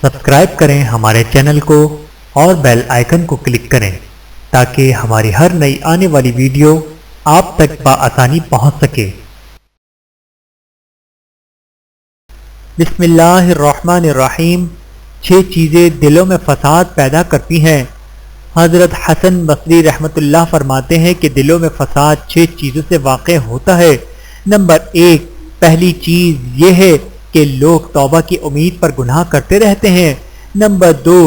Subscribe کریں ہمارے channel کو اور بیل آئیکن کو کلک کریں تاکہ ہماری ہر نئی آنے والی ویڈیو آپ تک بآسانی پہنچ سکے۔ بسم اللہ الرحمن الرحیم۔ 6 چیزیں دلوں میں فساد پیدا کرتی ہیں۔ حضرت حسن بصری رحمۃ اللہ فرماتے ہیں کہ دلوں میں فساد 6 چیزوں سے واقع ہوتا ہے۔ نمبر 1، پہلی چیز یہ ہے کہ لوگ توبہ کی امید پر گناہ کرتے رہتے ہیں۔ نمبر 2،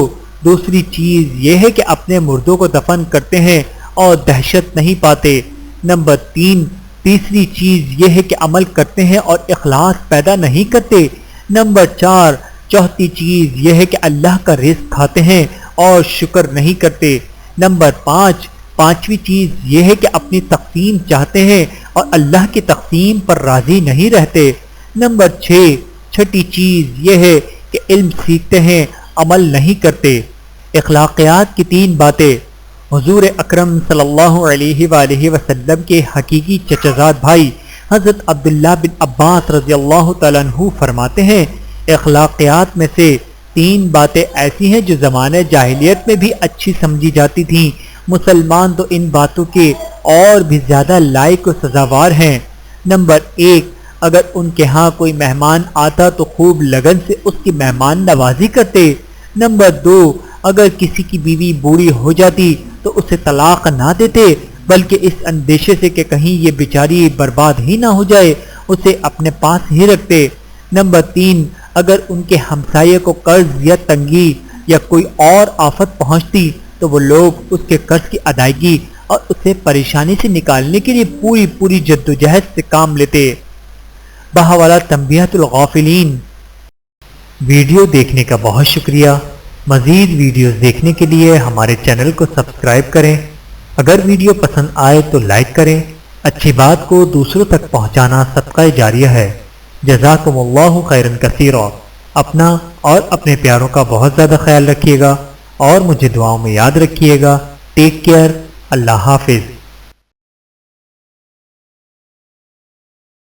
دوسری چیز یہ ہے کہ اپنے مردوں کو دفن کرتے ہیں اور دہشت نہیں پاتے۔ نمبر 3، تیسری چیز یہ ہے کہ عمل کرتے ہیں اور اخلاص پیدا نہیں کرتے۔ نمبر 4، چوتھی چیز یہ ہے کہ اللہ کا رزق کھاتے ہیں اور شکر نہیں کرتے۔ نمبر 5، پانچویں چیز یہ ہے کہ اپنی تقسیم چاہتے ہیں اور اللہ کی تقسیم پر راضی نہیں رہتے۔ نمبر 6، چھٹی چیز یہ ہے کہ علم سیکھتے ہیں، عمل نہیں کرتے۔ اخلاقیات کی 3 باتیں۔ حضور اکرم صلی اللہ علیہ وآلہ وسلم کے حقیقی چچزاد بھائی حضرت عبداللہ بن عباس رضی اللہ تعالیٰ عنہ فرماتے ہیں، اخلاقیات میں سے 3 باتیں ایسی ہیں جو زمانہ جاہلیت میں بھی اچھی سمجھی جاتی تھیں، مسلمان تو ان باتوں کے اور بھی زیادہ لائق و سزاوار ہیں۔ نمبر 1، اگر ان کے ہاں کوئی مہمان آتا تو خوب لگن سے اس کی مہمان نوازی کرتے۔ نمبر 2، اگر کسی کی بیوی بوڑھی ہو جاتی تو اسے طلاق نہ دیتے، بلکہ اس اندیشے سے کہ کہیں یہ بیچاری برباد ہی نہ ہو جائے اسے اپنے پاس ہی رکھتے۔ نمبر 3، اگر ان کے ہمسائے کو قرض یا تنگی یا کوئی اور آفت پہنچتی تو وہ لوگ اس کے قرض کی ادائیگی اور اسے پریشانی سے نکالنے کے لیے پوری جدوجہد سے کام لیتے۔ بہوالا تنبیہۃ الغافلین۔ ویڈیو دیکھنے کا بہت شکریہ۔ مزید ویڈیوز دیکھنے کے لیے ہمارے چینل کو سبسکرائب کریں۔ اگر ویڈیو پسند آئے تو لائک کریں۔ اچھی بات کو دوسروں تک پہنچانا صدقہ جاریہ ہے۔ جزاکم اللہ خیرا کثیرا۔ اپنا اور اپنے پیاروں کا بہت زیادہ خیال رکھیے گا اور مجھے دعاؤں میں یاد رکھیے گا۔ Take care. اللہ حافظ۔